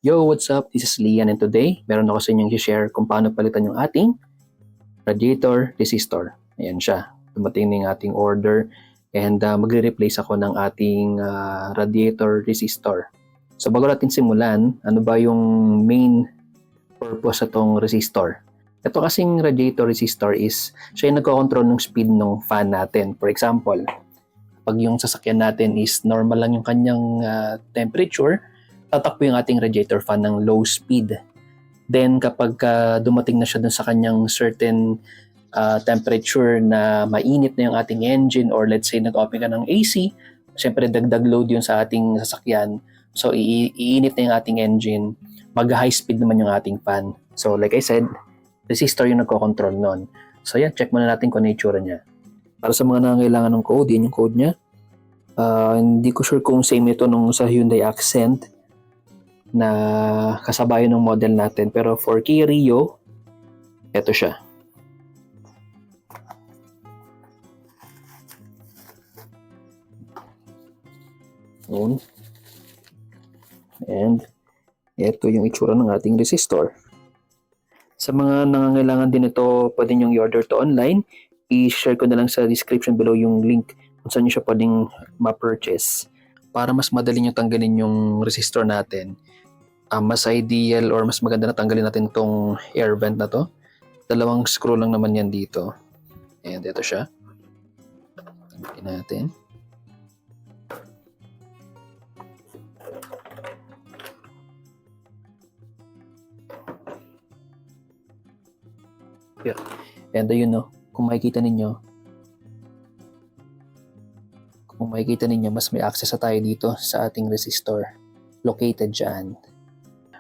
Yo, what's up? This is Lian and today, meron ako sa inyong i-share kung paano palitan yung ating radiator resistor. Ayan siya. Dumating na yung ating order and magre-replace ako ng ating radiator resistor. So bago natin simulan, ano ba yung main purpose sa itong resistor? Ito kasing radiator resistor is siya yung nagko-control ng speed ng fan natin. For example, pag yung sasakyan natin is normal lang yung kanyang temperature, tatakbo yung ating radiator fan ng low speed. Then kapag dumating na siya dun sa kanyang certain temperature na mainit na yung ating engine or let's say nag-open ka ng AC, syempre dagdag load yun sa ating sasakyan. So iinit na yung ating engine, mag-high speed naman yung ating fan. So like I said, resistor yung nagko-control nun. So yan, check muna natin kung ano yung itsura niya. Para sa mga nangangailangan ng code, yun yung code niya. Hindi ko sure kung same ito nung sa Hyundai Accent na kasabayan ng model natin. Pero for Kia Rio, ito siya. Yun. And ito yung itsura ng ating resistor. Sa mga nangangailangan din ito, pwede nyo i-order to online. I-share ko na lang sa description below yung link kung saan nyo siya pwedeng ma-purchase. Para mas madali nyo tanggalin yung resistor natin, mas ideal or mas maganda na tanggalin natin itong air vent na to. Dalawang screw lang naman yan dito. And ito siya. Tanggalin natin. Yeah. And ayun no, kung makikita ninyo, mas may access na tayo dito sa ating resistor. Located dyan.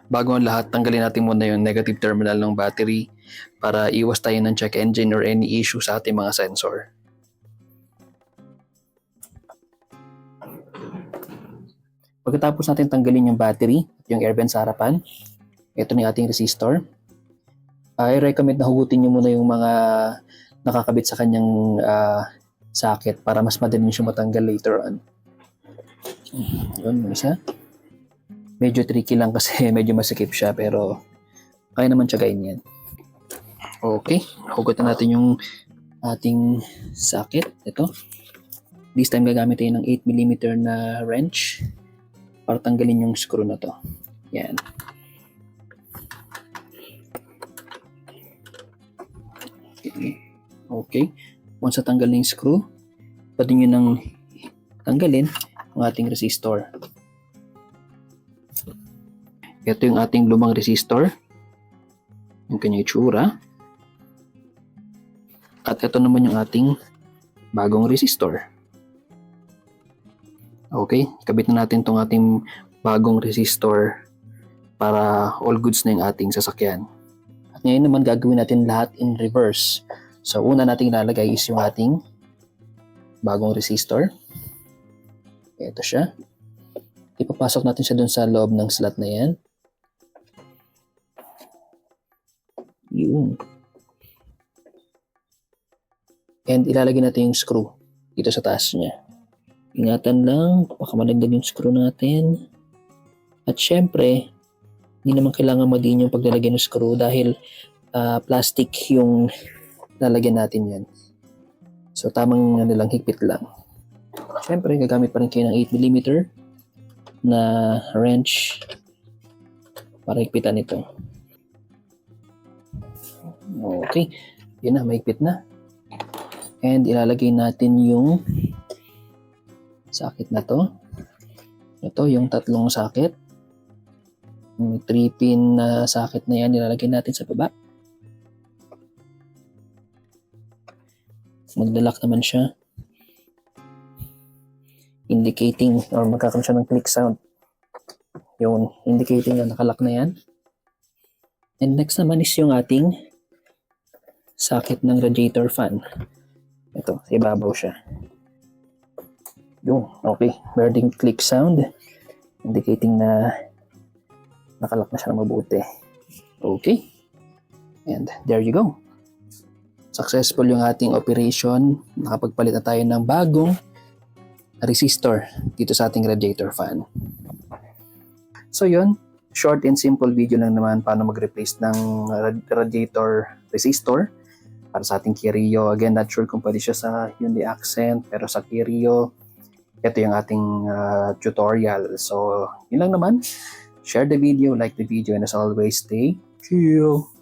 Bago ang lahat, tanggalin natin muna yung negative terminal ng battery para iwas tayo ng check engine or any issue sa ating mga sensor. Pagkatapos natin tanggalin yung battery, yung air vent sa harapan, ito na yung ating resistor. I recommend na hugutin nyo muna yung mga nakakabit sa kanyang socket para mas madali nyo siya matanggal later on. Yun, yung isa. Medyo tricky lang kasi medyo masikip siya pero kaya naman tiyagain yan. Okay, hugutin natin yung ating socket. Ito. This time gagamit tayo ng 8mm na wrench para tanggalin yung screw na to. Yan. Okay. Once natanggal na yung screw, pwede nyo nang tanggalin ang ating resistor. Ito yung ating lumang resistor. Yung kanyang itsura. At ito naman yung ating bagong resistor. Okay. Kabit na natin itong ating bagong resistor para all goods na yung ating sasakyan. At ngayon naman gagawin natin lahat in reverse. So una nating ilalagay is yung ating bagong resistor. Ito siya. Ipapasok natin siya dun sa loob ng slot na yan. Yun. And ilalagay natin yung screw dito sa taas niya. Ingatan lang, baka malagdag yung screw natin. At syempre, hindi naman kailangan madiin yung paglalagay ng screw dahil plastic yung lalagyan natin yan. So tamang lang, higpit lang. Syempre, gagamit pa rin kayo ng 8mm na wrench para higpitan ito. Okay, yun na, mahigpit na. And ilalagay natin yung socket na to. Ito, yung tatlong socket. Yung 3-pin na socket na yan, ilalagay natin sa baba. Magdalak naman siya. Indicating or magkakaroon siya ng click sound. Yung indicating na nakalak na yan. And next naman is yung ating socket ng radiator fan. Ito, ibabaw siya. Yung, okay. Meron click sound. Indicating na nakalak na siya na mabuti. Okay. And there you go. Successful yung ating operation. Nakapagpalit na tayo ng bagong resistor dito sa ating radiator fan. So yun, short and simple video lang naman paano mag-replace ng radiator resistor para sa ating Kia-Rio. Again, not sure kung pwede siya sa Hyundai Accent, pero sa Kia-Rio, ito yung ating tutorial. So, yun lang naman. Share the video, like the video, and as always, stay chill.